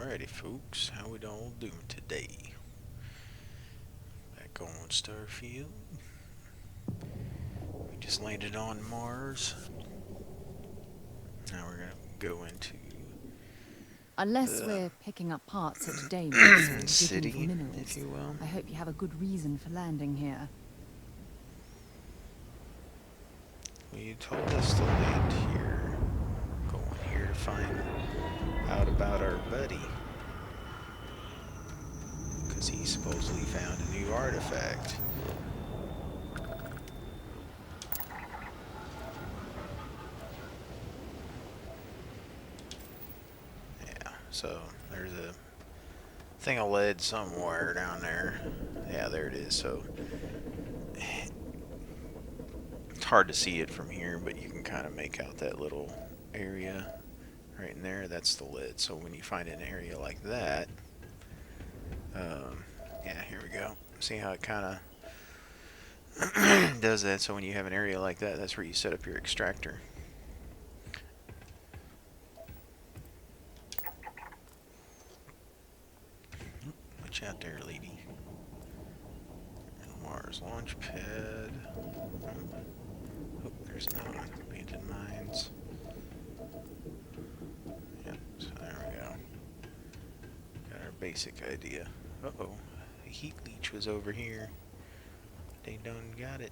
Alrighty, folks, how we all doing today? Back on Starfield. We just landed on Mars. Now we're gonna go into Unless we're picking up parts at Damon's or digging city, for minerals, if you will. I hope you have a good reason for landing here. Well, you told us to land here. Going here to find out about our buddy. Because he supposedly found a new artifact. Yeah, so there's a thing of lead somewhere down there. Yeah, there it is. So it's hard to see it from here, but you can kind of make out that little area right in there. That's the lead. So when you find an area like that, yeah, here we go. See how it kind of does that? So when you have an area like that, that's where you set up your extractor. Watch out there, lady. Mars launch pad. Oh, there's no abandoned mines. Yep, so there we go. Got our basic idea. Uh-oh, the heat leech was over here. They done got it.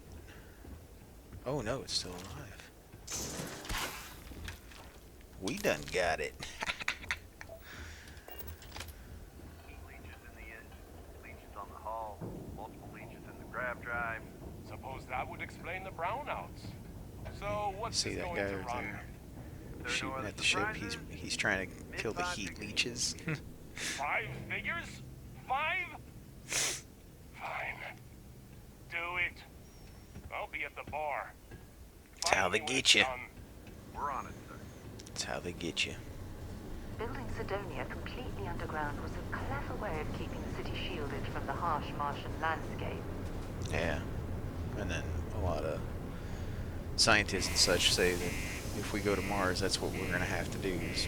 Oh no, it's still alive. We done got it. Leeches in the end, leeches on the hull, multiple leeches in the grav drive. Suppose that would explain the brownouts. So what's See this that going guy to over run? there shooting at the ship? He's trying to kill the heat leeches. 5 figures? 5? Fine. Do it. I'll be at the bar. That's how they Find me when get it's you. done. We're on it, sir. That's how they get you. Building Sidonia completely underground was a clever way of keeping the city shielded from the harsh Martian landscape. Yeah. And then a lot of scientists and such say that if we go to Mars, that's what we're going to have to do is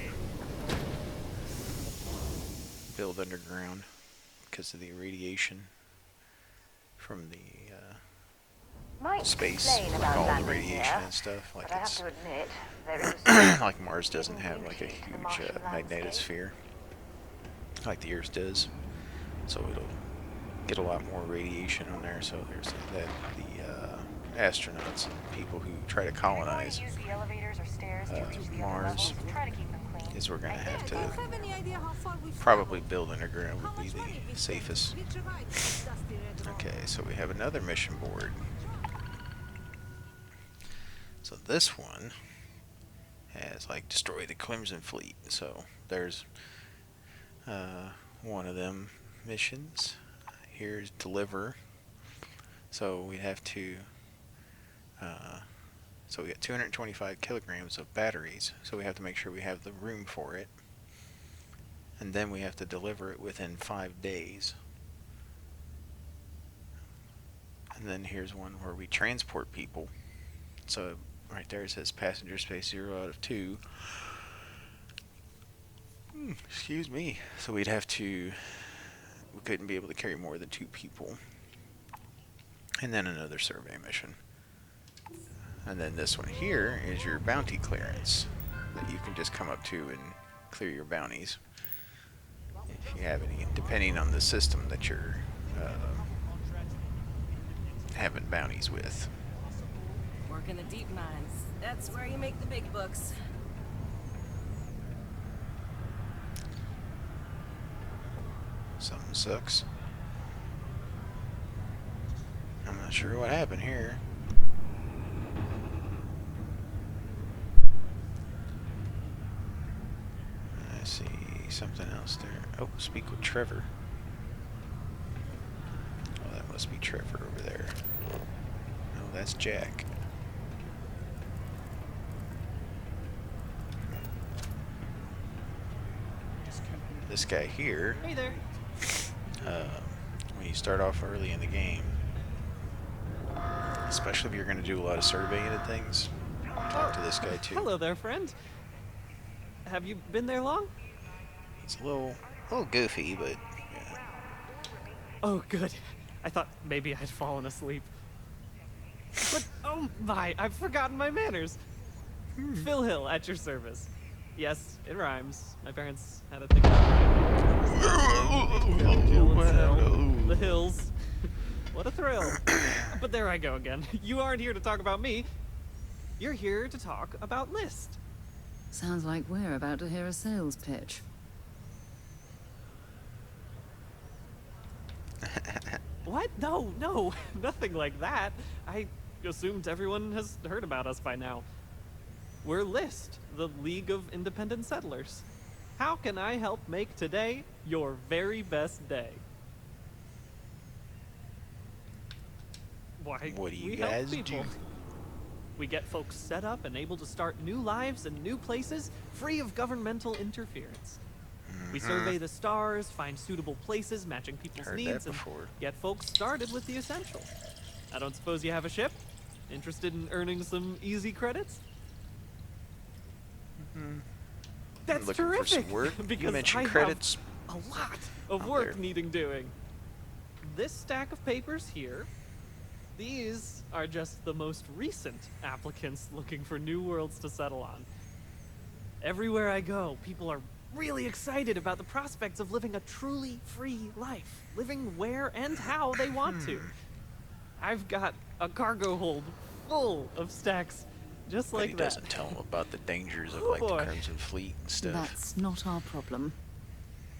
build underground because of the radiation from the Might space, explain like about all the landing radiation here, and stuff. Like but I have it's to admit, there is a like Mars doesn't have like a beauty to the huge Martian landscape. magnetosphere like the Earth does, so it'll get a lot more radiation on there. So there's that the astronauts and people who try to colonize Use the elevators or stairs to reach the upper Mars levels. Try to keep them clean. is we're going to have to Do you have any idea how far we've probably traveled? build underground How would be much money the we've spent? safest. Hitch a ride to this dusty red road. Okay, so we have another mission board. So this one has like destroy the Crimson Fleet. So there's one of them missions. Here's deliver. So we have to. So we got 225 kilograms of batteries. So we have to make sure we have the room for it. And then we have to deliver it within 5 days. And then here's one where we transport people. So right there it says passenger space 0 out of 2. Excuse me. So we'd have to, we couldn't be able to carry more than 2 people. And then another survey mission. And then this one here is your bounty clearance that you can just come up to and clear your bounties. If you have any, depending on the system that you're having bounties with. Work in the deep mines. That's where you make the big bucks. Something sucks. I'm not sure what happened here. I see something else there. Oh, speak with Trevor. Oh, that must be Trevor over there. No, that's Jack. This guy here. Hey there. When you start off early in the game, especially if you're going to do a lot of surveying and things, talk to this guy too. Hello there, friend. Have you been there long? He's a little A little goofy, but yeah. Oh, good. I thought maybe I'd fallen asleep. But, oh my, I've forgotten my manners. Phil Hill, at your service. Yes, it rhymes. My parents had a thing about Phil, Jill, and Sil. The Hills. What a thrill. But there I go again. You aren't here to talk about me. You're here to talk about List. Sounds like we're about to hear a sales pitch. What? No, no, nothing like that. I assumed everyone has heard about us by now. We're List, the League of Independent Settlers. How can I help make today your very best day? Why, What do you we guys help people. do? We get folks set up and able to start new lives in new places, free of governmental interference. We survey the stars, find suitable places matching people's Heard that needs, and before. get folks started with the essentials. I don't suppose you have a ship? Interested in earning some easy credits? That's Looking for terrific! some work? Because You mentioned I credits. have a lot of I'm work there. needing doing. This stack of papers here, these are just the most recent applicants looking for new worlds to settle on. Everywhere I go, people are really excited about the prospects of living a truly free life, living where and how they want to. I've got a cargo hold full of stacks just But like he that. doesn't tell them about the dangers of Oh, like boy. the Crimson Fleet and stuff. That's not our problem.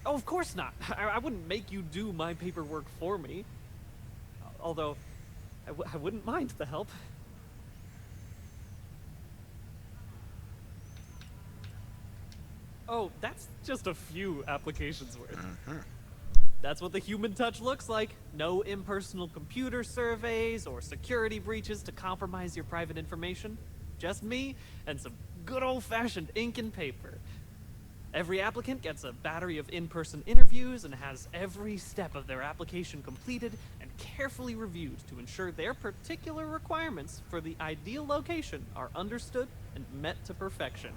Oh, of course not. I wouldn't make you do my paperwork for me. Although, I wouldn't mind the help. Oh, that's just a few applications worth. That's what the human touch looks like. No impersonal computer surveys or security breaches to compromise your private information. Just me and some good old-fashioned ink and paper. Every applicant gets a battery of in-person interviews and has every step of their application completed and carefully reviewed to ensure their particular requirements for the ideal location are understood and met to perfection.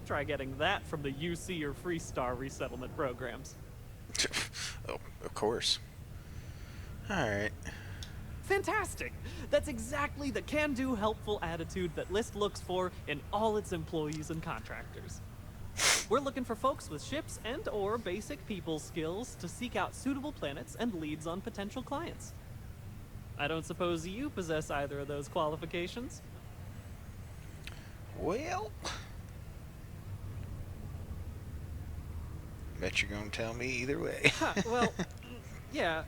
Try getting that from the UC or Freestar resettlement programs. Oh, of course. Alright. Fantastic! That's exactly the can-do, helpful attitude that List looks for in all its employees and contractors. We're looking for folks with ships and or basic people skills to seek out suitable planets and leads on potential clients. I don't suppose you possess either of those qualifications? Well, bet you're gonna tell me either way. Huh, well, yeah,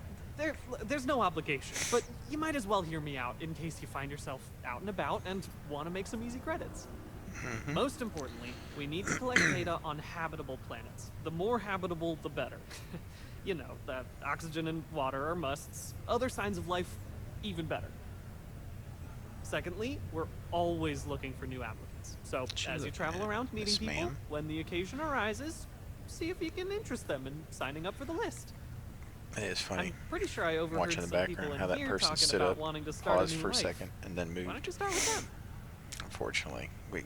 there's no obligation, but you might as well hear me out in case you find yourself out and about and want to make some easy credits. Most importantly, we need to collect data on habitable planets. The more habitable, the better. You know, that oxygen and water are musts. Other signs of life, even better. Secondly, we're always looking for new applicants. So, as you travel around meeting Yes, people, ma'am. when the occasion arises, see if you can interest them in signing up for the list. It is funny. I'm pretty sure I overheard Watching the some people background, in how that here person talking stood about up, wanting to start paused a new for a life. second, and then Why moved. don't you start with them? Unfortunately, we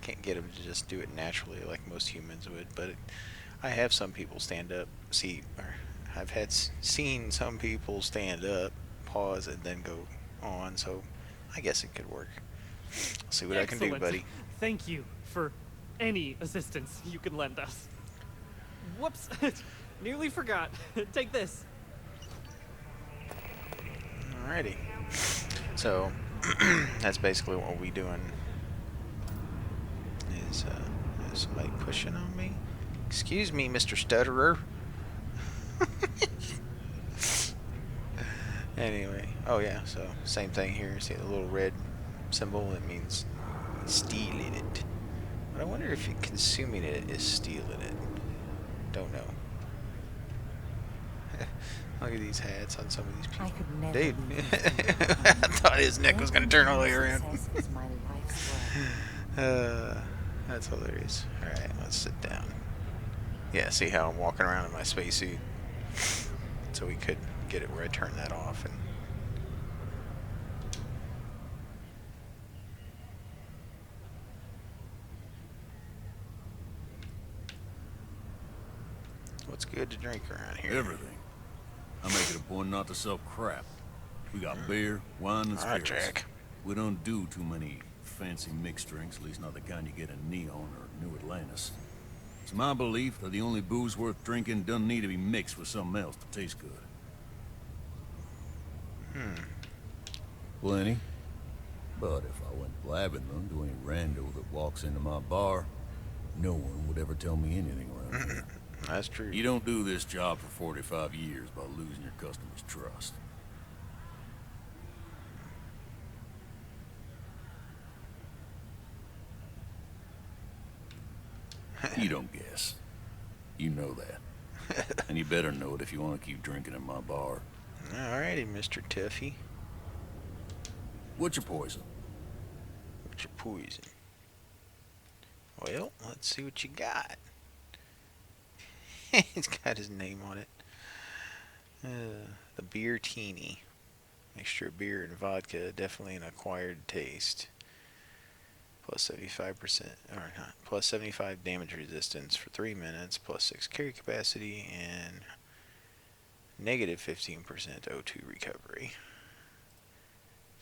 can't get them to just do it naturally like most humans would. But I have some people stand up, I've seen some people stand up, pause, and then go on. So I guess it could work. I'll see what I can do, Excellent. buddy. Thank you for any assistance you can lend us. Whoops. Nearly forgot. Take this. Alrighty. So that's basically what we'll be doing. Is somebody pushing on me? Excuse me, Mr. Stutterer. Anyway, oh yeah, so same thing here. See the little red symbol? It means stealing it. But I wonder if consuming it is stealing it. Don't know. Look at these hats on some of these people. I could never Dude, leave I thought his neck was going to turn all the way around. Success is my life's work. That's hilarious. Alright, let's sit down. Yeah, see how I'm walking around in my spacesuit? So we could get it where I turn that off. And What's good to drink around here? Everything. I make it a point not to sell crap. We got beer, wine, and All right, spirits. Jack. We don't do too many fancy mixed drinks, at least not the kind you get in Neon or New Atlantis. It's my belief that the only booze worth drinking doesn't need to be mixed with something else to taste good. Plenty. But if I went blabbing them to any rando that walks into my bar, no one would ever tell me anything around here. That's true. You don't do this job for 45 years by losing your customers' trust. You don't guess. You know that. And you better know it if you want to keep drinking at my bar. Alrighty, Mr. Tuffy. What's your poison? What's your poison? Well, let's see what you got. It's got his name on it. The beer teeny. Mixture of beer and vodka, definitely an acquired taste. Plus 75%, or not, plus 75 damage resistance for 3 minutes, plus 6 carry capacity, and negative 15% O2 recovery.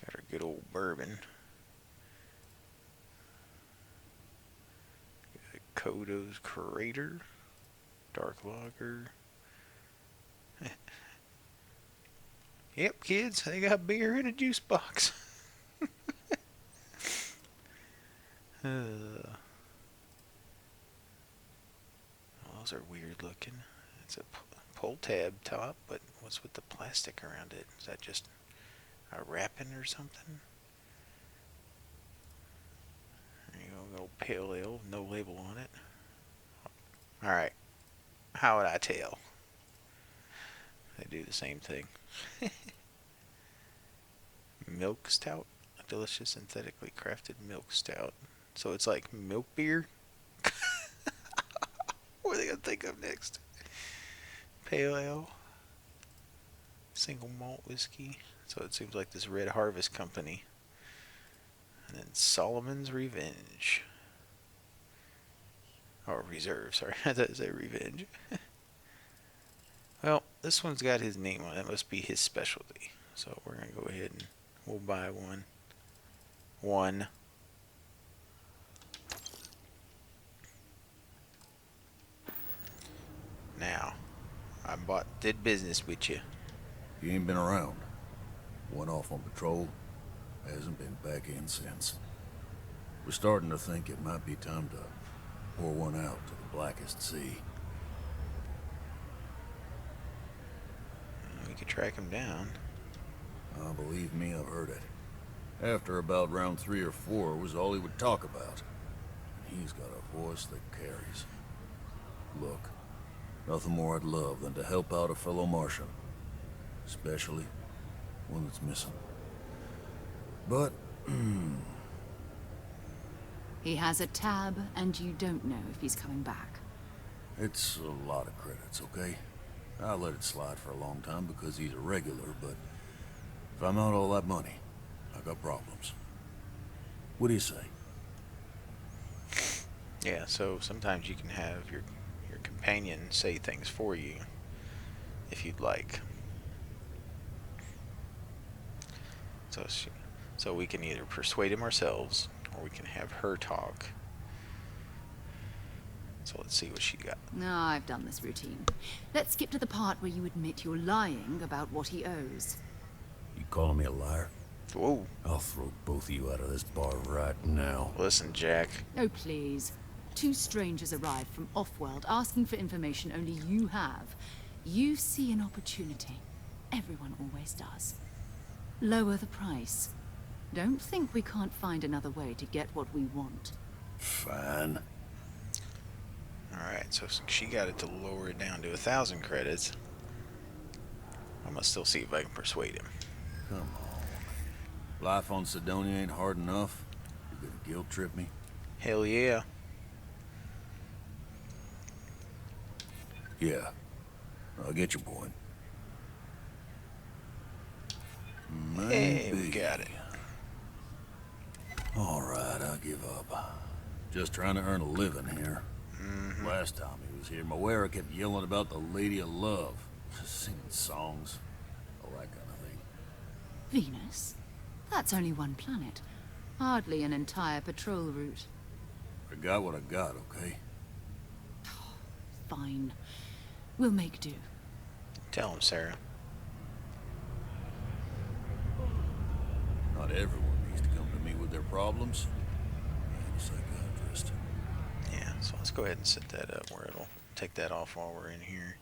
Got our good old bourbon. Kodo's Crater, Dark Lager. Yep, kids, they got beer in a juice box. Those are weird looking. It's a pull tab top, but what's with the plastic around it? Is that just a wrapping or something? There you go, old pale ale, no label on it. Alright, how would I tell? They do the same thing. Milk stout, a delicious synthetically crafted milk stout. So it's like milk beer? What are they gonna think of next? Pale ale, single malt whiskey. So it seems like this Red Harvest Company. And then Solomon's Revenge. Or Reserve, sorry. I thought it said Revenge. Well, this one's got his name on it. It must be his specialty. So we're going to go ahead and we'll buy one. One. Now, I did business with you. You ain't been around. Went off on patrol. Hasn't been back in since. We're starting to think it might be time to pour one out to the blackest sea. We could track him down. Believe me, I've heard it. After about round 3 or 4 was all he would talk about. He's got a voice that carries. Look, nothing more I'd love than to help out a fellow Martian. Especially one that's missing. But, He has a tab, and you don't know if he's coming back. it's a lot of credits, okay? I'll let it slide for a long time because he's a regular, but if I'm out all that money, I got problems. What do you say? Yeah, so sometimes you can have your companion say things for you, if you'd like. So we can either persuade him ourselves, or we can have her talk. So let's see what she got. No, I've done this routine. Let's skip to the part where you admit you're lying about what he owes. You calling me a liar? Whoa. I'll throw both of you out of this bar right now. Listen, Jack. Oh, please. 2 strangers arrived from off-world asking for information only you have. You see an opportunity. Everyone always does. Lower the price. Don't think we can't find another way to get what we want. Fine. Alright, so she got it to lower it down to 1,000 credits. I'm gonna still see if I can persuade him. Come on. Life on Sidonia ain't hard enough. You're gonna guilt trip me? Hell yeah. Yeah. I get your point. Hey, we got it. All right, I'll give up. Just trying to earn a living here. Last time he was here, Moara kept yelling about the Lady of Love. Just singing songs. All that kind of thing. Venus? That's only one planet. Hardly an entire patrol route. I got what I got, okay? Fine. We'll make do. Tell him, Sarah. Not everyone needs to come to me with their problems. I'm a psychiatrist. Yeah, so let's go ahead and set that up where it'll take that off while we're in here.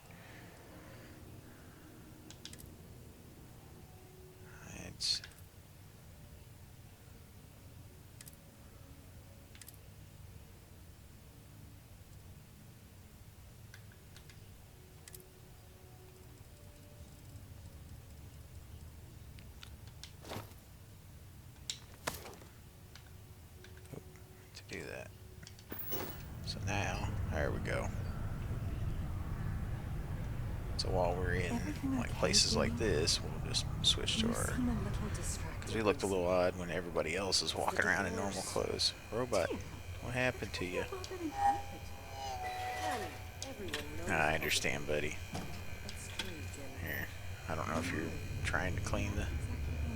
It's... to do that. So now, there we go. So while we're in like places like this, we'll just switch to our... Because we looked a little odd when everybody else is walking around in normal clothes. Robot, what happened to you? I understand, buddy. Here, I don't know if you're trying to clean the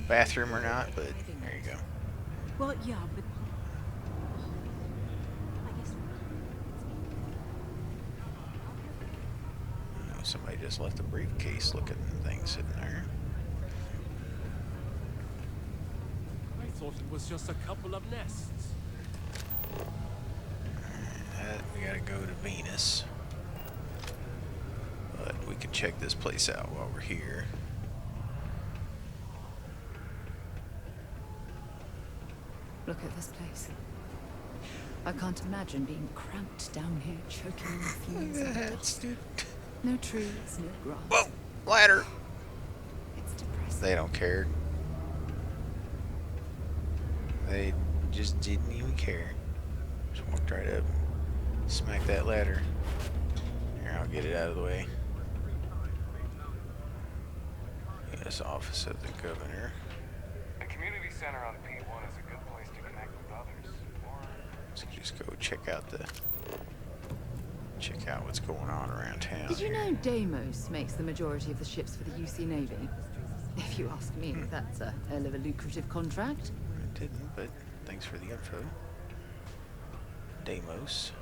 bathroom or not, but there you go. Well, yeah, but Somebody just left a briefcase looking thing sitting there. I thought it was just a couple of nests. Alright, we gotta go to Venus. But we can check this place out while we're here. Look at this place. I can't imagine being cramped down here, choking on the fumes and dust. No trees, no grass. Whoa! Ladder! It's depressing. They don't care. They just didn't even care. Just walked right up, smacked that ladder. Here, I'll get it out of the way. Yes, office of the governor. The community center on P1 is a good place to connect with others. Let's just go check out what's going on around town. Did you here. know Deimos makes the majority of the ships for the UC Navy? If you ask me, that's a hell of a lucrative contract. I didn't, but thanks for the info. Deimos.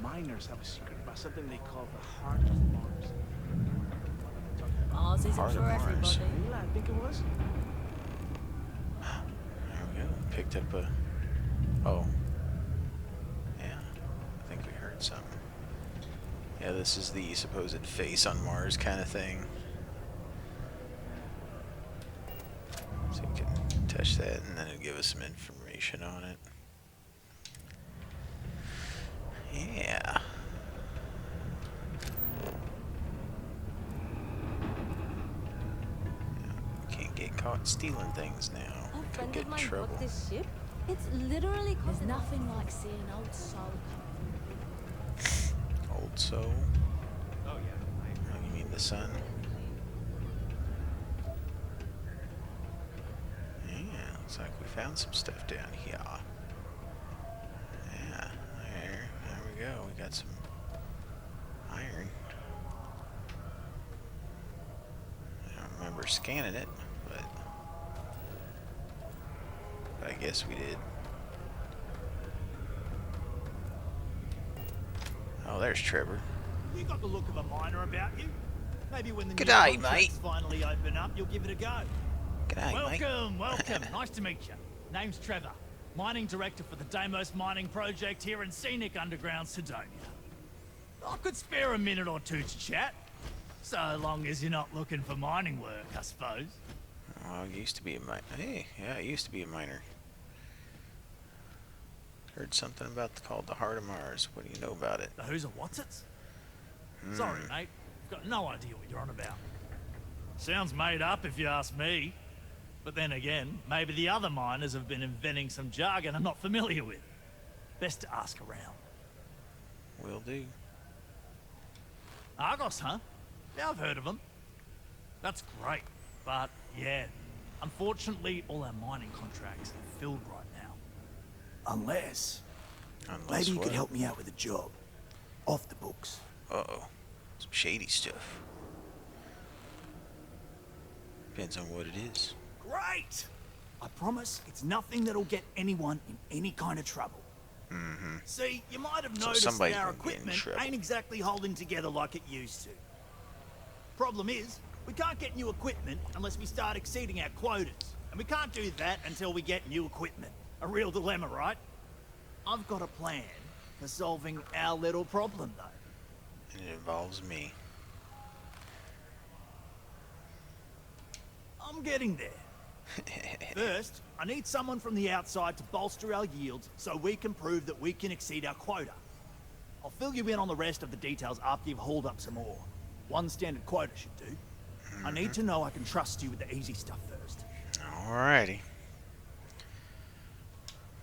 Miners have a secret about something they call the Heart of Mars. Mars isn't Heart of for Mars. everybody. Yeah, I think it was. There we go. Picked up a... Oh. Yeah. I think we heard something. Yeah, this is the supposed face on Mars kind of thing. So you can touch that and then it'll give us some information on it. Yeah. Can't get caught stealing things now. A Could friend get of in mine trouble. bought this ship. It's literally there's nothing like seeing an old soul Old soul? Oh yeah. Oh, you mean the sun? Yeah, looks like we found some stuff down here. Yeah, there we go. We got some iron. I don't remember scanning it, but I guess we did. Oh, there's Trevor. You got the look of a miner about you. Maybe when the G'day, new contracts mate. finally open up, you'll give it a go. G'day, mate. Welcome. Nice to meet you. Name's Trevor, mining director for the Deimos mining project here in scenic underground Sidonia. I could spare a minute or two to chat, so long as you're not looking for mining work, I suppose. Oh, I used to be a miner. Hey, yeah, I used to be a miner. Heard something about called the Heart of Mars. What do you know about it? The who's and what's it's? Sorry, mate. I've got no idea what you're on about. Sounds made up if you ask me. But then again, maybe the other miners have been inventing some jargon I'm not familiar with. Best to ask around. Will do. Argos, huh? Yeah, I've heard of them. That's great. But, yeah, unfortunately, all our mining contracts are filled right now. Unless Unless maybe you what? could help me out with a job. off the books. Uh-oh. Some shady stuff. Depends on what it is. Great! I promise it's nothing that'll get anyone in any kind of trouble. Mm-hmm. See, you might have So noticed that somebody's our gonna get in equipment trouble. ain't exactly holding together like it used to. Problem is, we can't get new equipment unless we start exceeding our quotas. And we can't do that until we get new equipment. A real dilemma, right? I've got a plan for solving our little problem, though. And it involves me. I'm getting there. First, I need someone from the outside to bolster our yields so we can prove that we can exceed our quota. I'll fill you in on the rest of the details after you've hauled up some ore. One standard quota should do. I need to know I can trust you with the easy stuff first. Alrighty.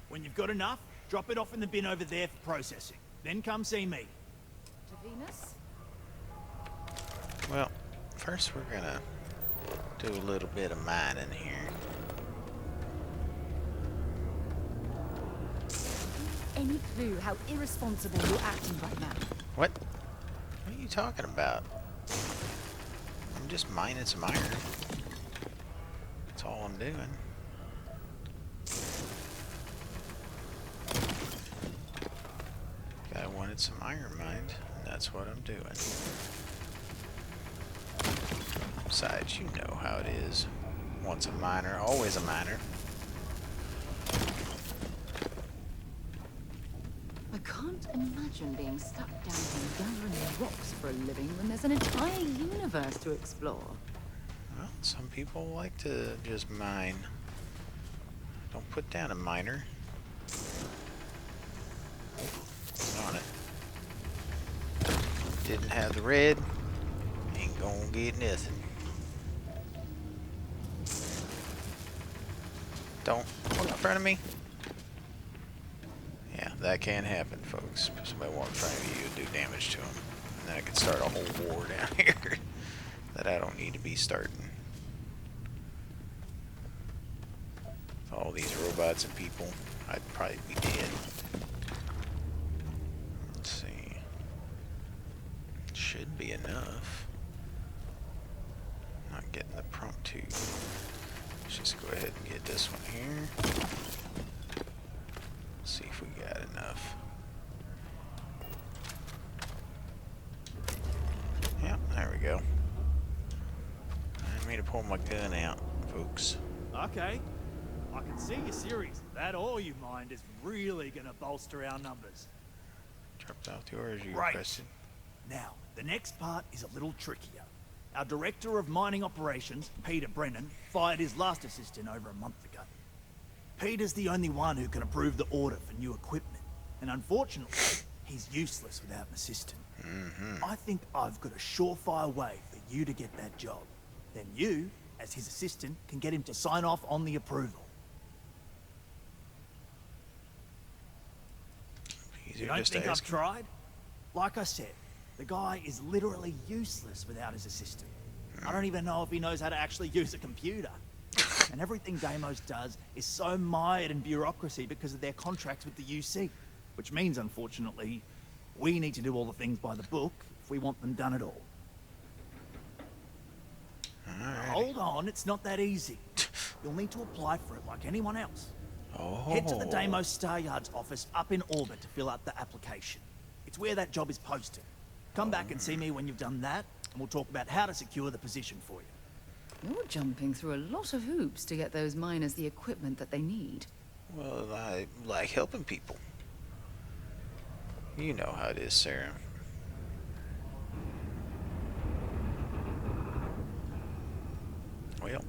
When you've got enough, drop it off in the bin over there for processing. Then come see me. To Venus? Well, first we're gonna do a little bit of mining here. Any clue how irresponsible you're acting right now? What? What are you talking about? I'm just mining some iron. That's all I'm doing. Guy wanted some iron mined, and that's what I'm doing. Besides, you know how it is. Once a miner, always a miner. I can't imagine being stuck down here gathering rocks for a living when there's an entire universe to explore. Well, some people like to just mine. Don't put down a miner. On it. Didn't have the red. Ain't gonna get nothing. Don't pull in front of me. Yeah, that can happen, folks. Somebody walk in front of you, you'll do damage to them. And then I could start a whole war down here that I don't need to be starting. All these robots and people, I'd probably be dead. Let's see. Should be enough. Not getting the prompt to. Let's just go ahead and get this one here. See if we got enough. Yep, there we go. I need to pull my gun out, folks. Okay. I can see you're serious. That ore you mined is really gonna bolster our numbers. Dropped off the orders you Right. requested. Now, the next part is a little trickier. Our director of mining operations, Peter Brennan, fired his last assistant over a month ago. Peter's the only one who can approve the order for new equipment, and unfortunately, he's useless without an assistant. I think I've got a surefire way for you to get that job. Then you, as his assistant, can get him to sign off on the approval. Easier You don't just to think I've ask. tried? Like I said, the guy is literally useless without his assistant. I don't even know if he knows how to actually use a computer. And everything Deimos does is so mired in bureaucracy because of their contracts with the UC. Which means, unfortunately, we need to do all the things by the book if we want them done at all. Alrighty. Hold on, it's not that easy. You'll need to apply for it like anyone else. Oh. Head to the Deimos Star Yard's office up in orbit to fill out the application. It's where that job is posted. Come back and see me when you've done that, and we'll talk about how to secure the position for you. You're jumping through a lot of hoops to get those miners the equipment that they need. Well, I like helping people. You know how it is, Sarah. Well,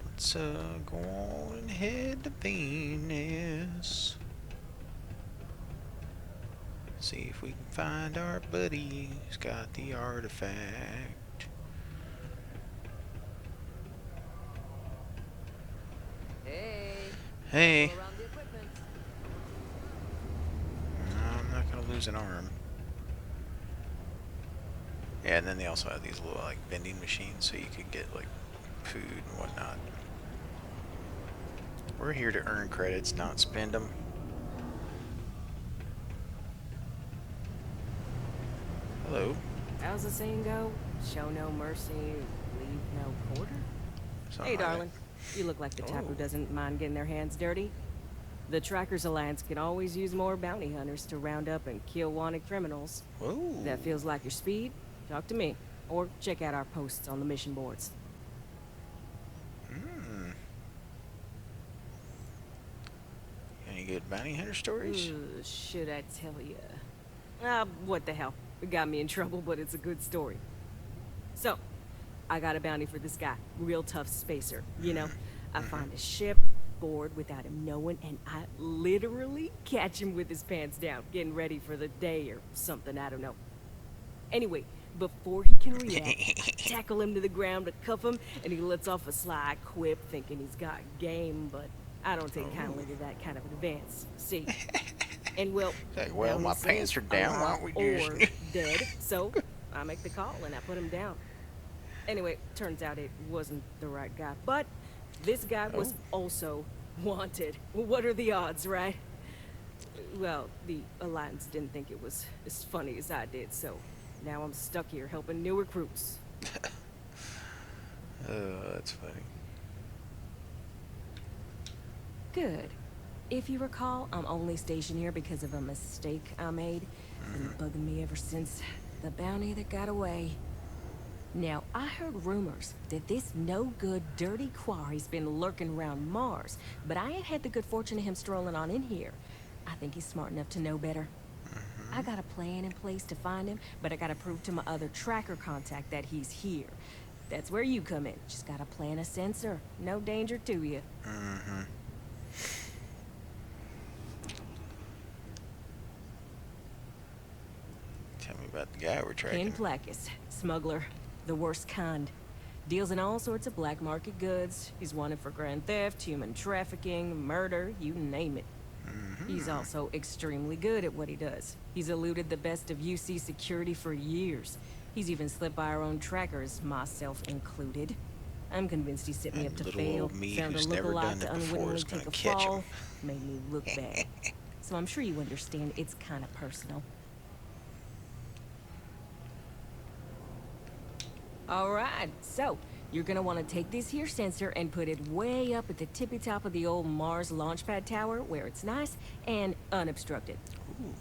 let's go on and head to Venus. See if we can find our buddy who's got the artifact. Hey. Hey. Go around the equipment. No, I'm not gonna lose an arm. Yeah, and then they also have these little like vending machines so you could get like food and whatnot. We're here to earn credits, not spend them. Hello. How's the saying go? Show no mercy, leave no quarter? Something Hey, like darling. You look like the type who Oh. doesn't mind getting their hands dirty. The Trackers Alliance can always use more bounty hunters to round up and kill wanted criminals. that. Whoa. If that feels like your speed, talk to me. Or check out our posts on the mission boards. Hmm. Any good bounty hunter stories? Should I tell you? What the hell? It got me in trouble, but it's a good story. So, I got a bounty for this guy. Real tough spacer. You know, I find a ship, board without him knowing, and I literally catch him with his pants down, getting ready for the day or something, I don't know. Anyway, before he can react, tackle him to the ground to cuff him, and he lets off a sly quip thinking he's got game, but I don't take kindly to that kind of advance. See? And well, Like, well, my bounty pants says are down, why alive don't we or just... dead, so I make the call and I put him down. Anyway, turns out it wasn't the right guy, but this guy was also wanted. What are the odds, right? Well, the Alliance didn't think it was as funny as I did, so now I'm stuck here helping new recruits. Oh, that's funny. Good. If you recall, I'm only stationed here because of a mistake I made. Been bugging me ever since. The bounty that got away. Now, I heard rumors that this no-good, dirty quarry's been lurking around Mars, but I ain't had the good fortune of him strolling on in here. I think he's smart enough to know better. I got a plan in place to find him, but I gotta prove to my other tracker contact that he's here. That's where you come in. Just gotta plant a sensor. No danger to you. Tell me about the guy we're tracking. Ken Placus, smuggler, the worst kind. Deals in all sorts of black market goods. He's wanted for grand theft, human trafficking, murder, you name it. He's also extremely good at what he does. He's eluded the best of UC security for years. He's even slipped by our own trackers, myself included. I'm convinced he set me up to little fail, old me found a who's never lookalike done to it before unwittingly is gonna take a catch him. fall, made me look bad. So I'm sure you understand it's kind of personal. Alright, so you're gonna want to take this here sensor and put it way up at the tippy top of the old Mars launchpad tower where it's nice and unobstructed.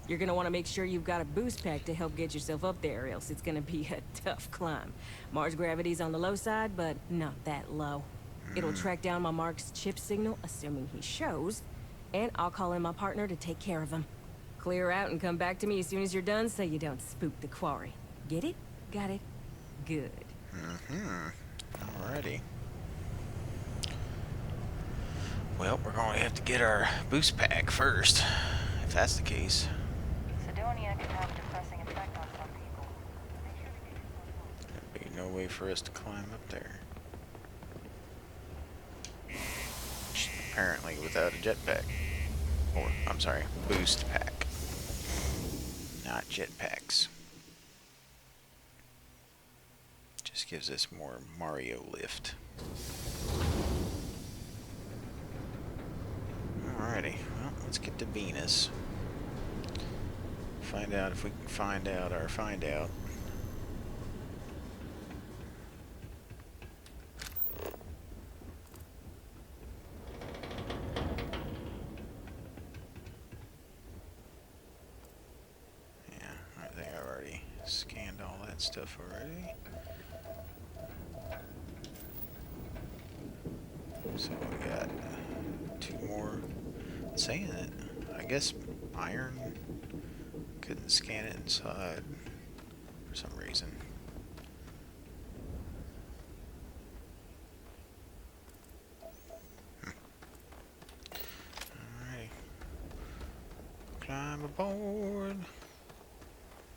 You're gonna want to make sure you've got a boost pack to help get yourself up there, or else it's gonna be a tough climb. Mars gravity's on the low side, but not that low. It'll track down my Mark's chip signal, assuming he shows, and I'll call in my partner to take care of him. Clear out and come back to me as soon as you're done so you don't spook the quarry. Get it? Got it? Good. Alrighty. Well, we're going to have to get our boost pack first, if that's the case. Sidonia can have a depressing effect on some people. There'd be no way for us to climb up there. Apparently without a jetpack. Or, I'm sorry, boost pack. Not jetpacks. Just gives us more Mario lift. Alrighty, well, let's get to Venus. Find out if we can find out our find out. Yeah, I think I already scanned all that stuff already. So we got two more. Saying it, I guess iron couldn't scan it inside for some reason. Alright. Climb aboard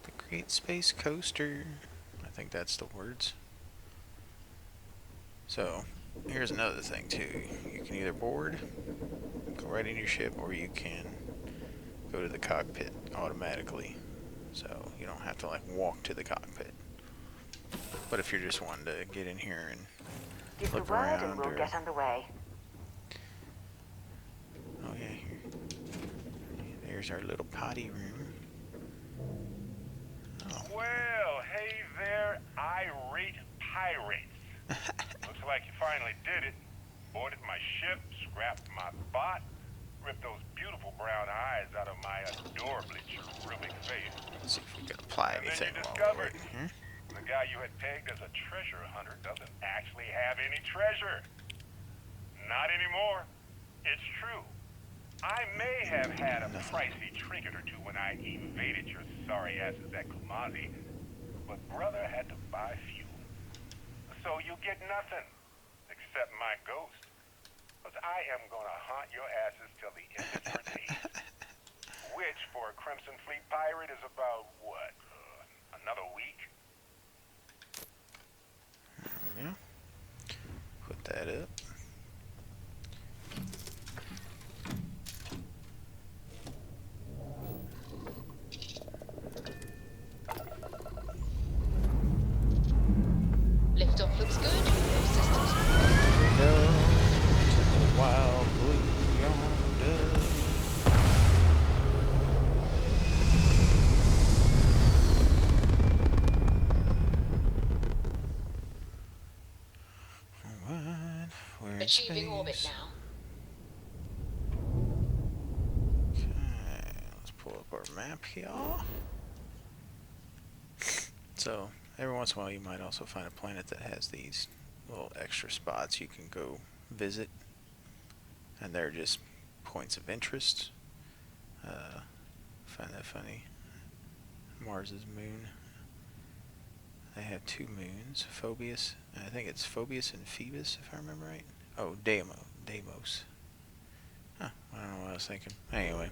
the Great Space Coaster. I think that's the words. So, here's another thing too. You can either board, go right in your ship, or you can go to the cockpit automatically. So you don't have to like walk to the cockpit. But if you're just wanting to get in here and Give the look word around, and we'll or get underway. oh yeah, here. There's our little potty room. Oh. Well, pirates. Looks like you finally did it. Boarded my ship, scrapped my bot, ripped those beautiful brown eyes out of my adorably cherubic face. Let's see if we can apply And then anything you while we're discovered waiting here. the guy you had pegged as a treasure hunter doesn't actually have any treasure. Not anymore. It's true. I may have had a pricey trinket or two when I invaded your sorry asses at Kumazi, but brother had to buy fuel. So you get nothing, except my ghost. Because I am gonna haunt your asses till the end of your days. Which, for a Crimson Fleet pirate, is about, what, another week? There we go. Put that up. Liftoff looks good. No systems. Go to the wild blue yonder. Alright, we're in Achieving orbit space. now. Okay, let's pull up our map here. So, every once in a while you might also find a planet that has these little extra spots you can go visit. And they're just points of interest. Find that funny. Mars's moon. They have two moons. Phoebus. I think it's Phoebus and Phoebus, if I remember right. Oh, Deimos. Huh, I don't know what I was thinking. Anyway.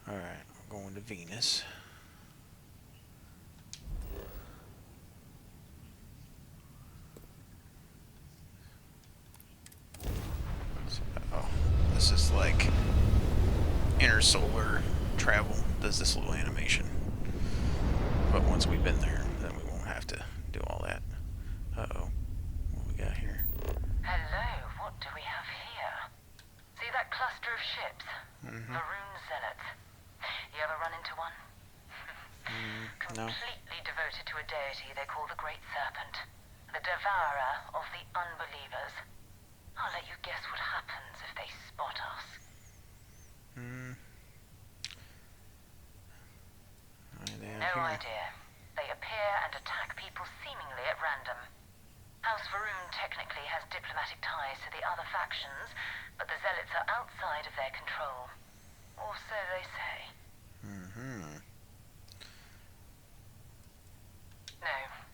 Alright, we're going to Venus. Oh, this is like intersolar travel. Does this little animation. But once we've been there, then we won't have to do all that. Uh-oh. What we got here? Hello, what do we have here? See that cluster of ships? Maroon Zealots. You ever run into one? No. Completely devoted to a deity they call the Great Serpent. The devourer of the unbelievers. I'll let you guess what happens if they spot us. No idea. They appear and attack people seemingly at random. House Varun technically has diplomatic ties to the other factions, but the Zealots are outside of their control. Or so they say.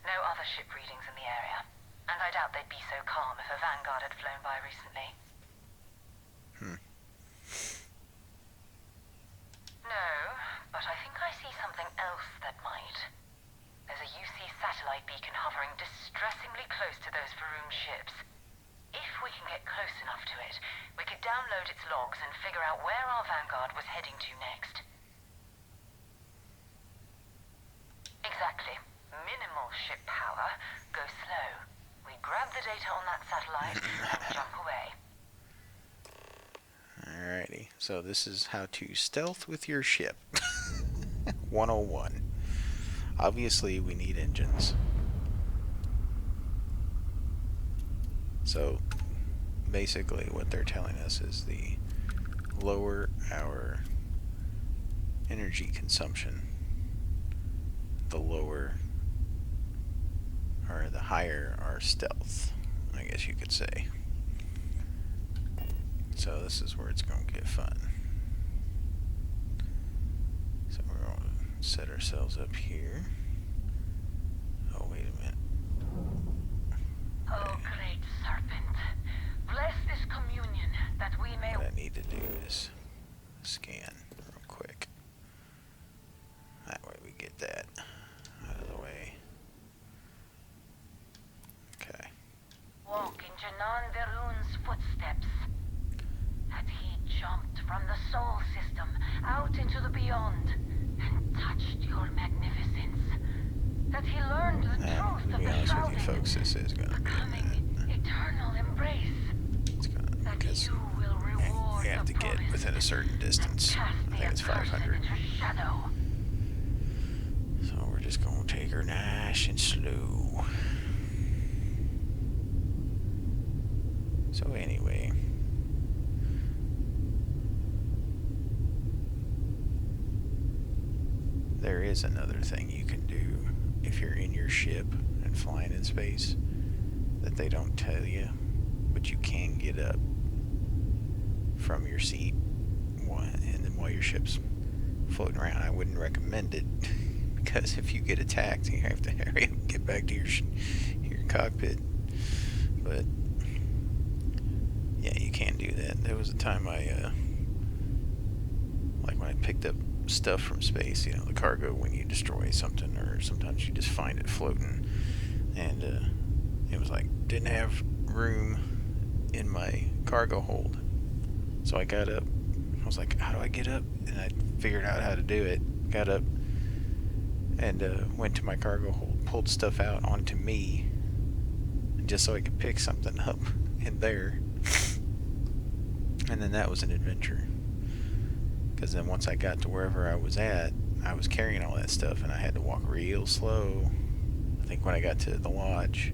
No other ship readings in the area. And I doubt they'd be so calm if a Vanguard had flown by recently. No, but I think I see something else that might. There's a UC satellite beacon hovering distressingly close to those Varun ships. If we can get close enough to it, we could download its logs and figure out where our Vanguard was heading to next. Exactly. Minimal ship power, go slow. We grab the data on that satellite and jump away. Alrighty, so this is how to stealth with your ship. 101. Obviously, we need engines. So, basically what they're telling us is the lower our energy consumption, the lower, or the higher our stealth, I guess you could say. So this is where it's going to get fun. So we're going to set ourselves up here. Oh, wait a minute. Oh, great serpent, bless this communion that we may... What I need to do is scan real quick. That way we get that out of the way. Okay. Walk in Janan Verun's footsteps. That he jumped from the soul system out into the beyond and touched your magnificence. That he learned the truth To of be the honest with you, shrouding, folks, this is going to be becoming eternal embrace. it's going to, That because you will reward we have the to get promised within a certain distance. and cast I the think it's accursed 500. into shadow. So we're just going to take her nice and slow. So anyway, there is another thing you can do if you're in your ship and flying in space that they don't tell you, but you can get up from your seat and then while your ship's floating around. I wouldn't recommend it because if you get attacked, you have to hurry up and get back to your cockpit. But yeah, you can do that. There was a time like when I picked up stuff from space, you know, the cargo, when you destroy something, or sometimes you just find it floating, and it was like didn't have room in my cargo hold. So I got up. I was like, how do I get up? And I figured out how to do it. Got up and went to my cargo hold, pulled stuff out onto me, just so I could pick something up in there. And then that was an adventure. Because then once I got to wherever I was at, I was carrying all that stuff, and I had to walk real slow. I think when I got to the lodge,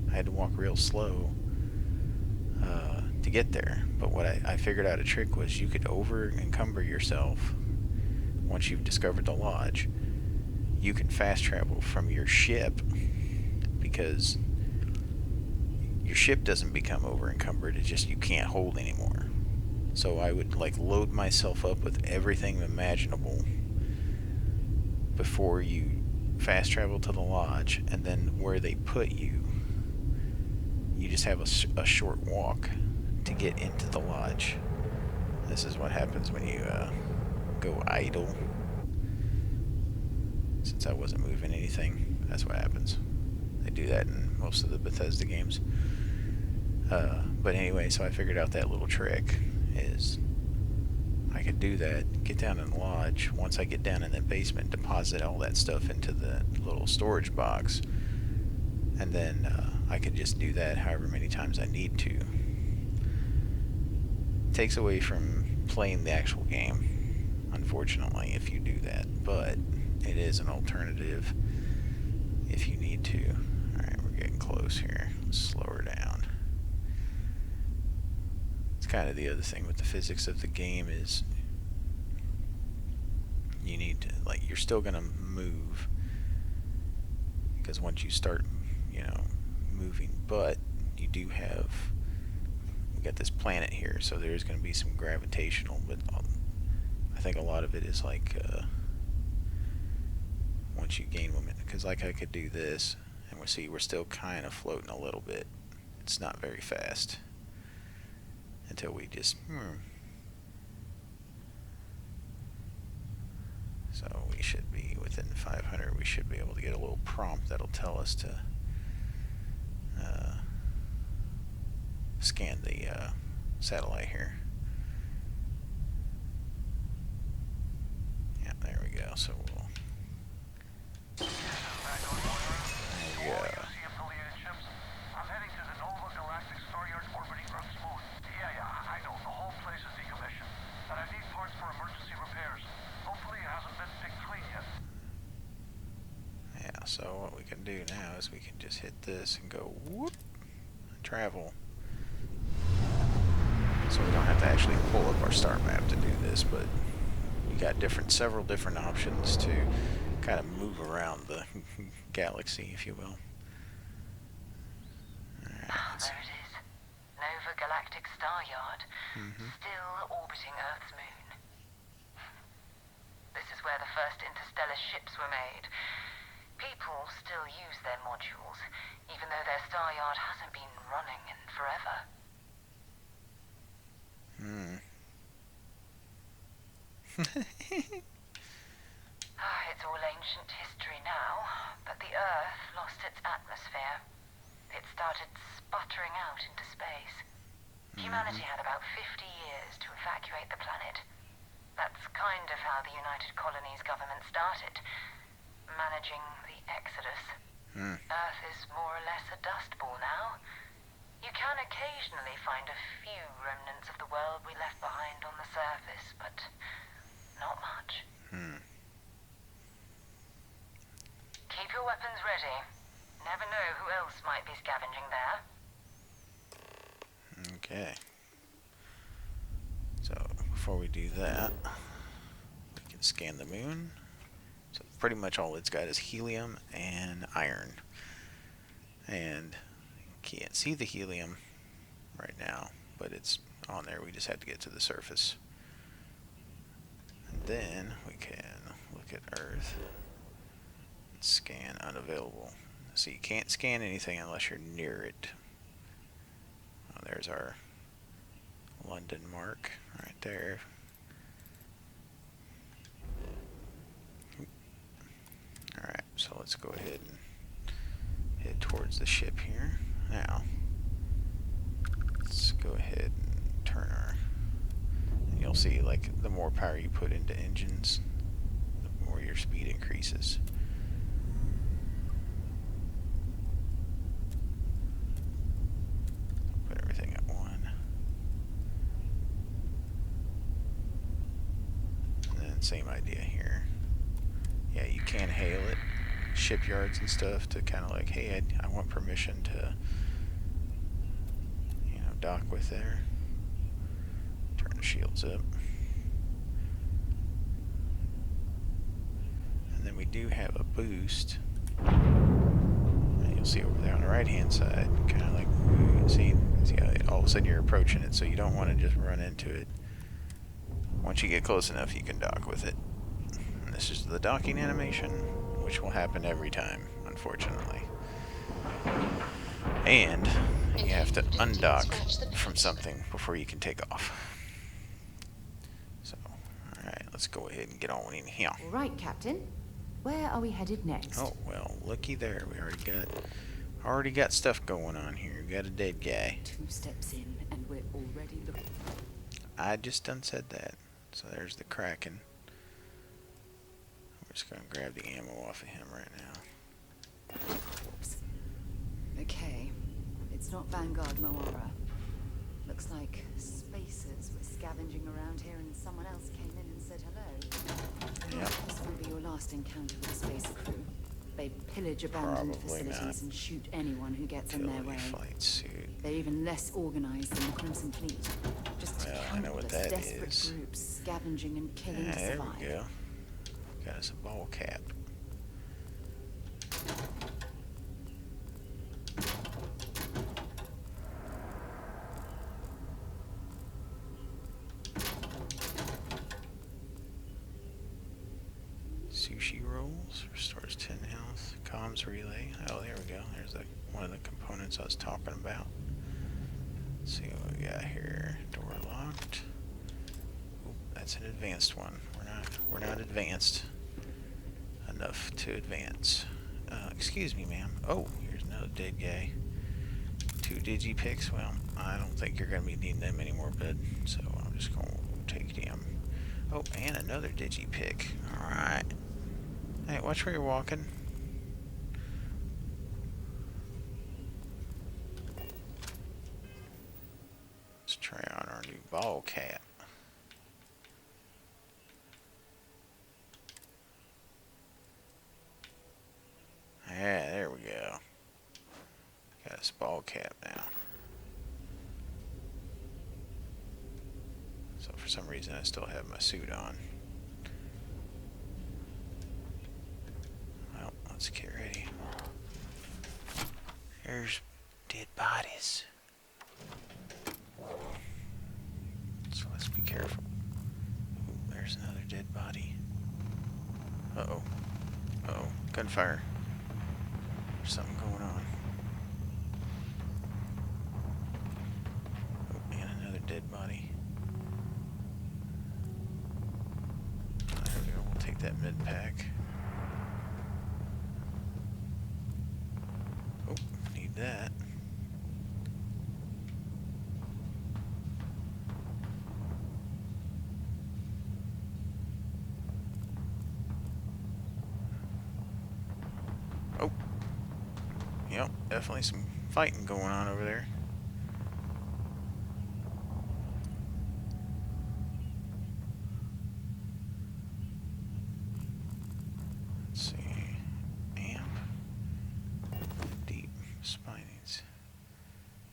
I had to walk real slow to get there. But what I figured out a trick was you could over encumber yourself once you've discovered the lodge. You can fast travel from your ship because your ship doesn't become over encumbered. It's just you can't hold anymore. So I would like load myself up with everything imaginable before you fast travel to the lodge, and then where they put you, you just have a short walk to get into the lodge. This is what happens when you go idle. Since I wasn't moving anything, that's what happens. They do that in most of the Bethesda games. But anyway, so I figured out that little trick is I could do that, get down in the lodge. Once I get down in the basement, deposit all that stuff into the little storage box, and then I could just do that however many times I need to. It takes away from playing the actual game, unfortunately, if you do that, but it is an alternative if you need to. Alright, we're getting close here. Let's slow her down. It's kind of the other thing with the physics of the game is you need to, like, you're still going to move because once you start, you know, moving, but you do have, we got this planet here, so there's going to be some gravitational, but I think a lot of it is like once you gain momentum, because like I could do this and we'll see we're still kind of floating a little bit. It's not very fast until we just so we should be within 500. We should be able to get a little prompt that'll tell us to scan the satellite here. Yeah, there we go. So we'll I'm heading to the Nova Galactic Star Yard orbiting Earth's moon. Yeah, I know. The whole place is decommissioned. But I need parts for emergency repairs. Hopefully it hasn't been picked clean yet. Yeah, so what we can do now is we can just hit this and go whoop, travel. So we don't have to actually pull up our star map to do this, but we got several different options to kind of move around the galaxy, if you will. There it is. Nova Galactic Star Yard. Still orbiting Earth's moon. This is where the first interstellar ships were made. People still use their modules, even though their star yard hasn't been running in forever. It's all ancient history now, but the Earth lost its atmosphere. It started sputtering out into space. Humanity had about 50 years to evacuate the planet. That's kind of how the United Colonies government started, managing the exodus. Earth is more or less a dust ball now. You can occasionally find a few remnants of the world we left behind on the surface, but not much. Keep your weapons ready. Never know who else might be scavenging there. Okay. So before we do that, we can scan the moon. So pretty much all it's got is helium and iron. And you can't see the helium right now, but it's on there. We just have to get to the surface. And then we can look at Earth and scan unavailable. So you can't scan anything unless you're near it. Oh, there's our London mark right there. Alright, so let's go ahead and head towards the ship here. Now, let's go ahead and turn our... And you'll see, like, the more power you put into engines, the more your speed increases. Put everything at 1. And then same idea here. Yeah, you can hail it, shipyards and stuff, to kind of like, hey, I want permission to, you know, dock with there. Turn the shields up. And then we do have a boost. And you'll see over there on the right-hand side, kind of like, see how all of a sudden you're approaching it, so you don't want to just run into it. Once you get close enough, you can dock with it. And this is the docking animation, which will happen every time, unfortunately. And you have to undock from something before you can take off. So, alright, let's go ahead and get on in here. All right, Captain. Where are we headed next? Oh, well, looky there. We already got stuff going on here. We got a dead guy. 2 steps in, and we're already looking. I just done said that. So there's the Kraken. We're just gonna grab the ammo off of him right now. Whoops. Okay, it's not Vanguard Moara. Looks like spacers were scavenging around here and someone else came in and said hello. Yep. This won't be your last encounter with a spacer crew. They pillage abandoned Probably facilities not. and shoot anyone who gets in their way. Flight suit. They're even less organized than the Crimson Fleet. Just Well, I know what countless that desperate is. groups scavenging and killing Yeah, to there survive. we go. Got us a ball cap. Sushi rolls restores 10 health. Comms relay. Oh, there we go. There's one of the components I was talking about. Let's see what we got here. Door locked. Oop, that's an advanced one. We're not advanced enough to advance. Excuse me, ma'am. Oh, here's another dead guy. 2 digipicks. Well, I don't think you're gonna be needing them anymore, bud. So I'm just gonna take him. Oh, and another digipick. All right. Hey, watch where you're walking. Let's try on our new ball cap. Yeah, there we go. Got this ball cap now. So for some reason I still have my suit on. Well, let's get ready. There's dead bodies. So let's be careful. Ooh, there's another dead body. Uh-oh. Uh-oh. Gunfire. There's something going on. Oh, and another dead body. There we go. We'll take that mid pack. Oh, need that. Oh. Yep, definitely some fighting going on over there. Let's see. Amp. Deep spinings.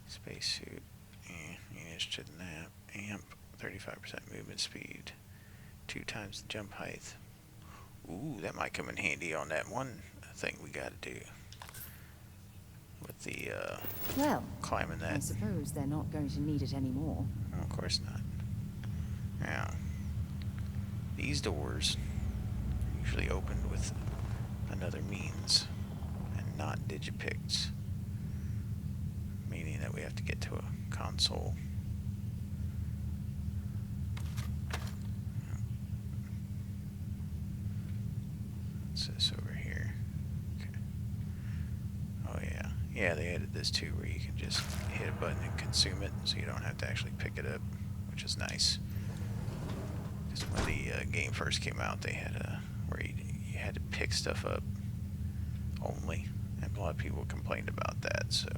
Spacesuit. You need advantage to the nap. Amp, 35% movement speed, 2 times the jump height. Ooh, that might come in handy on that one thing we gotta do. With the, Well, climbing that. I suppose they're not going to need it anymore. Oh, of course not. Now, these doors are usually opened with another means, and not digipicts. Meaning that we have to get to a console. What's this over here? Okay. Oh yeah. Yeah, they added this too, where you can just hit a button and consume it, so you don't have to actually pick it up, which is nice. Because when the game first came out, they had where you had to pick stuff up only, and a lot of people complained about that, so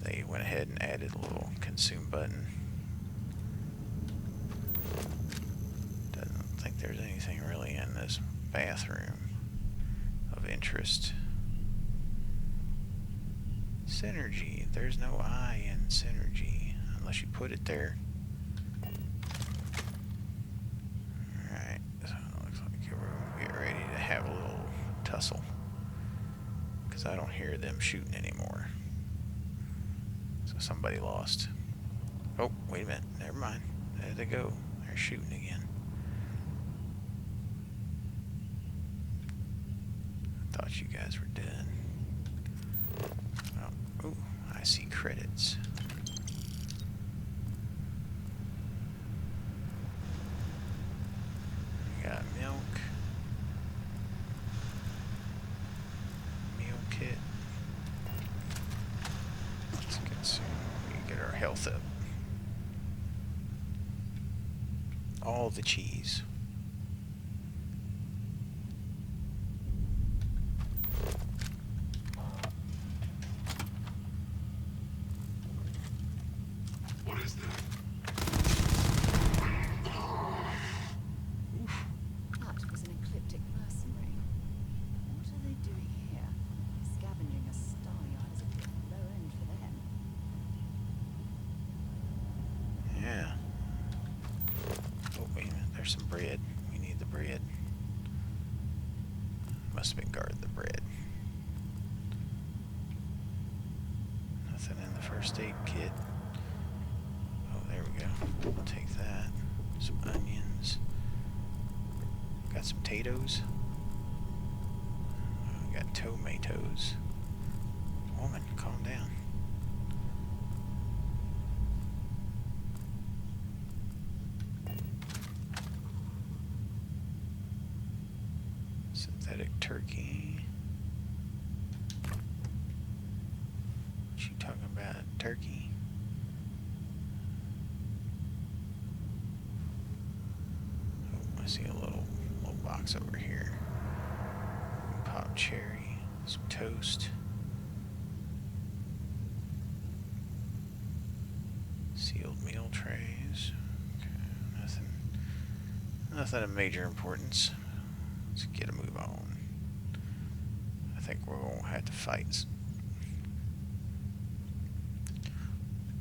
they went ahead and added a little consume button. Doesn't think there's anything really in this bathroom of interest. Synergy. There's no I in synergy unless you put it there. Alright, so it looks like we're getting ready to have a little tussle, because I don't hear them shooting anymore. So somebody lost. Oh, wait a minute. Never mind. There they go. They're shooting again. I thought you guys were dead. Oh, ooh, I see credits. We got milk. Meal kit. Let's get some. We can get our health up. All the cheese. What is that? Oof. That was an ecliptic mercenary. What are they doing here? Scavenging a star yard is a bit low end for them. Yeah. Oh, wait a minute. There's some bread. We need the bread. Must have been guarding the bread. Nothing in the first aid kit. Oh, there we go. I'll take that. Some onions. Got some potatoes. We got tomatoes. Woman, calm down. Synthetic turkey. What you talking about? Turkey? Oh, I see a little box over here. Pop cherry, some toast. Sealed meal trays. Okay, nothing of major importance. Let's get a move on. I think we're going to have to fight.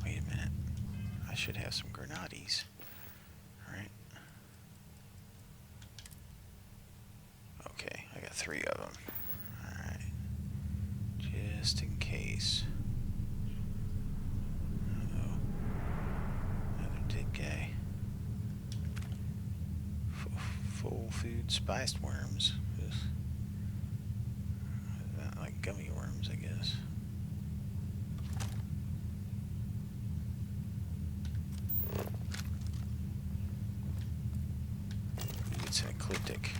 Wait a minute. I should have some grenades. Alright. Okay, I got 3 of them. Alright. Just in case. Uh-oh. Another dead guy. Full food spiced worms. Like gummy worms, I guess. It's an ecliptic.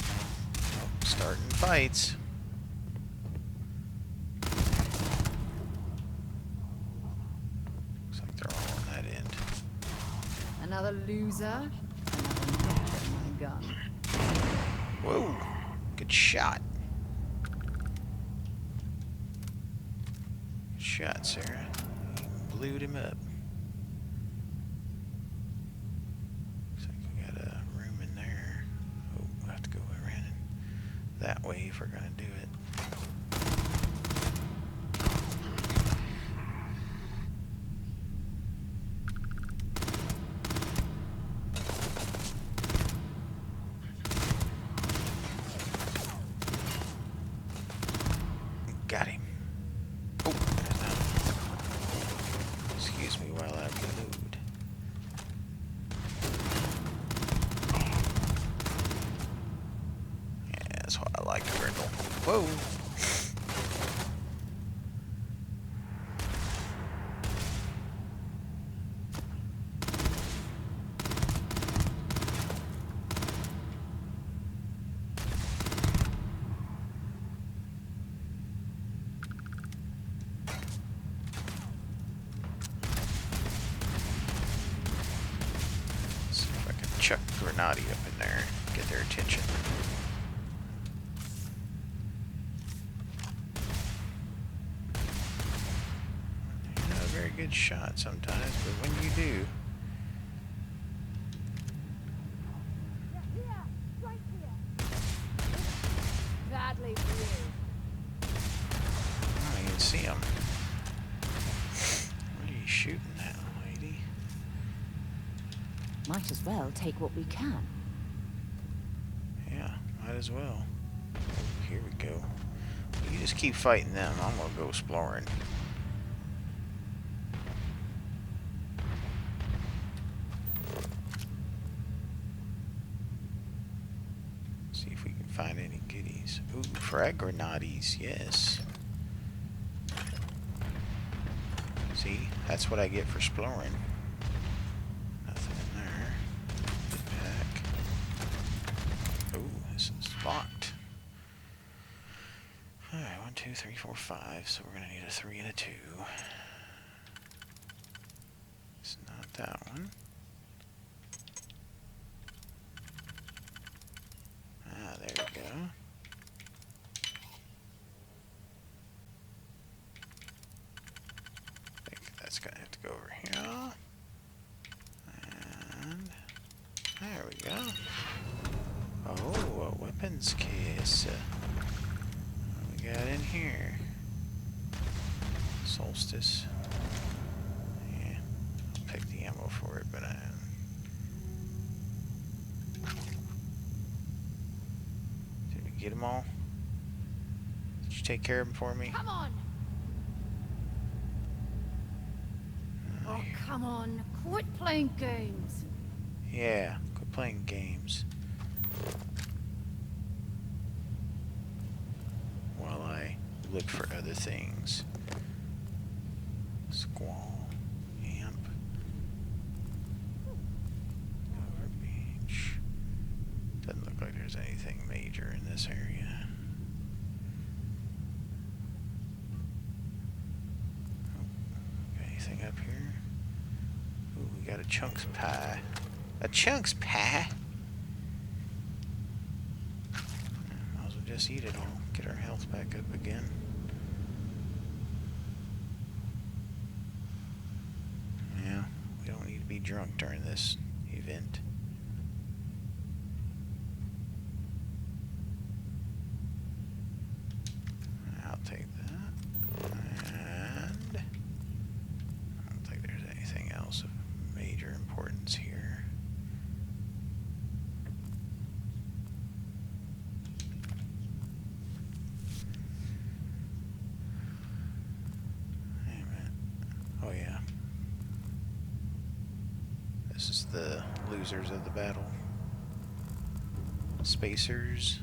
Oh, starting fights. Looks like they're all on that end. Another loser. Another knock at my gun. Whoa, good shot. Good shot, Sarah. You blew him up. Looks like we got a room in there. Oh, we'll have to go around that way if we're gonna do it. Got him. Oh, excuse me while I reload. Yeah, that's what I like to brindle. Whoa. Chuck Grenade up in there, get their attention. You're not a very good shot sometimes, but when you do, Badly for you. oh, you can see them. What are you shooting at, lady? Might as well take what we can. Yeah, might as well. Here we go. You just keep fighting them. I'm gonna go exploring. See if we can find any goodies. Ooh, frag grenades, yes. See, that's what I get for exploring. Nothing in there. Good pack. Ooh, this is locked. Alright, 1, 2, 3, 4, 5. So we're gonna need a 3 and a 2. It's not that one. Ah, there we go. I think that's gonna have to go over here. And there we go. Oh, a weapons case. What we got in here? Solstice. Yeah, I'll pick the ammo for it, but did we get them all? Did you take care of them for me? Come on! Oh, come on. Quit playing games. Yeah, quit playing games. While I look for other things. Squall. Amp. Overbeach. Doesn't look like there's anything major in this area. Got anything up here? Ooh, we got a chunks pie. A chunks pie? Might as well just eat it all. Get our health back up again. Yeah, we don't need to be drunk during this event. I'll take that. And I don't think there's anything else of major importance here. Wait a minute. Oh yeah. This is the losers of the battle. Spacers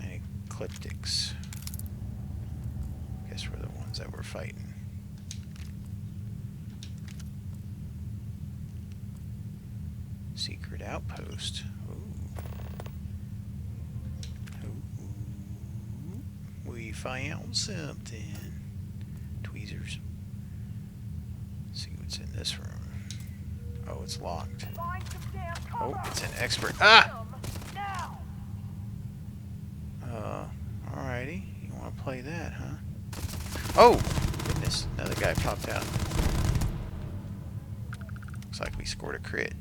and ecliptics. Guess we're the ones that were fighting. Secret outpost. Ooh. Ooh. We found something. Tweezers. Let's see what's in this room. Oh, it's locked. Oh, it's an expert. Ah! Alrighty. You want to play that, huh? Oh! Goodness, another guy popped out. Looks like we scored a crit.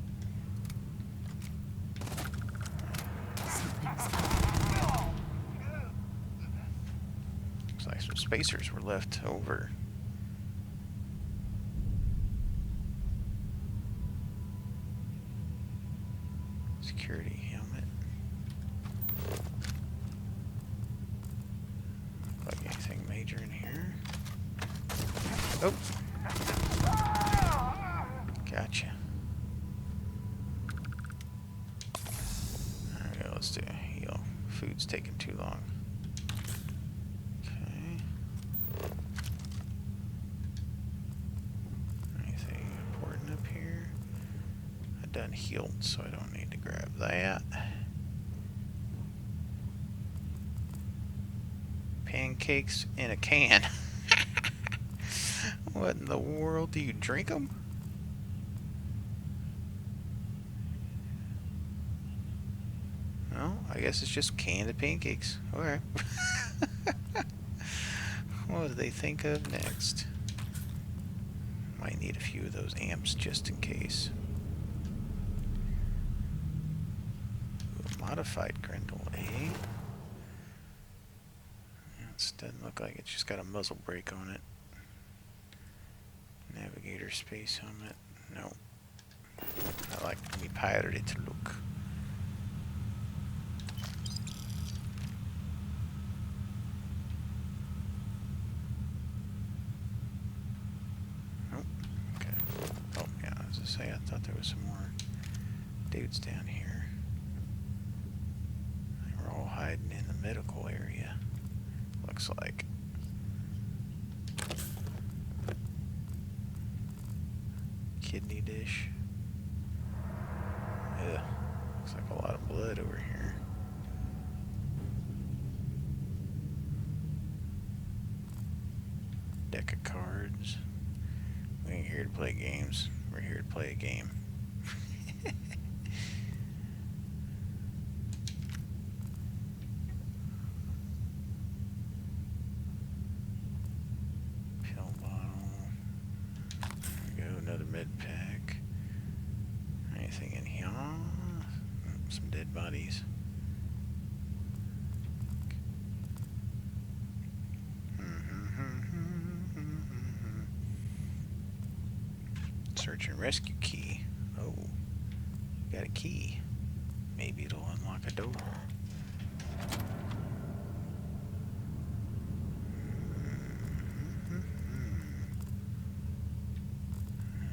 Looks like some spacers were left over. Security helmet. major in here. Oh! Gotcha. Alright, let's do a heal. Food's taking too long. Okay. Anything important up here? I done healed, so I don't need to grab that. Pancakes in a can. What in the world? Do you drink them? Well, I guess it's just canned pancakes. Alright. What do they think of next? Might need a few of those amps just in case. Ooh, a modified Grendel, eh? It doesn't look like it's just got a muzzle brake on it. Navigator space helmet. No. I like me pirated to look. Oh, okay. Oh, yeah, I was gonna say, I thought there was some more dudes down here. They were all hiding in the medical area. Looks like. Kidney dish. Ugh. Looks like a lot of blood over here. Deck of cards. We ain't here to play games. We're here to play a game. Pill bottle. There we go, another med pack. Anything in here? Some dead bodies. Search and rescue key. Oh, got a key. Maybe it'll unlock a door.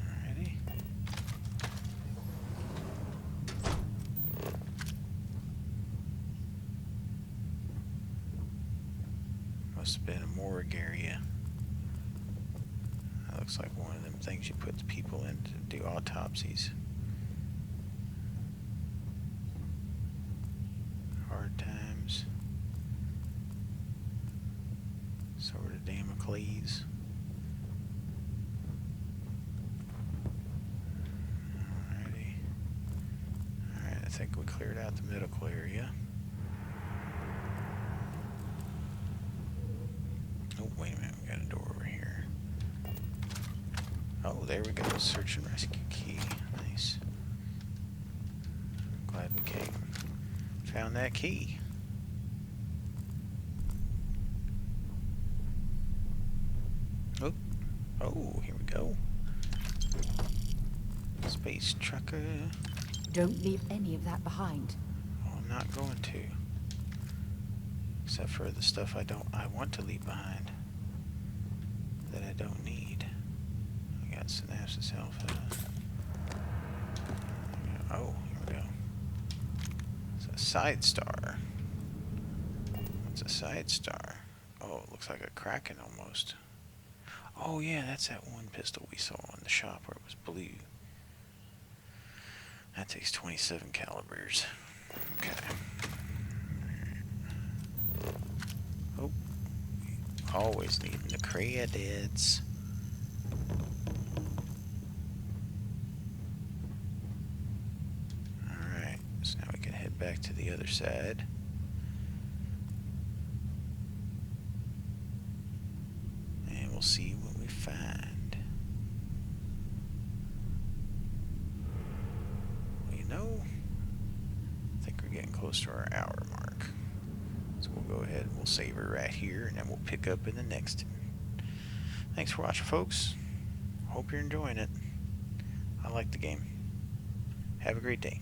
Alrighty. Must have been a morgue area. That looks like one of them things you put the people in to do autopsies. Hard times. Sword of Damocles. Alrighty. Alright, I think we cleared out the medical area. Oh, wait a minute, we got a door over here. Oh, there we go. Search and rescue key. Nice. Glad we came. Found that key. Oh, oh, here we go. Space trucker. Don't leave any of that behind. Oh, I'm not going to. Except for the stuff I want to leave behind. That I don't need. I got synapses alpha. Oh, here we go. It's a side star. What's a side star? Oh, it looks like a Kraken almost. Oh yeah, that's that one pistol we saw in the shop where it was blue. That takes 27 calibers. Okay. Oh, always needing the credits. Alright, so now we can head back to the other side. And we'll see what we find. Well, you know, I think we're getting close to our hour mark. So we'll go ahead and we'll save her right here, and then we'll pick up in the next. Thanks for watching, folks. Hope you're enjoying it. I like the game. Have a great day.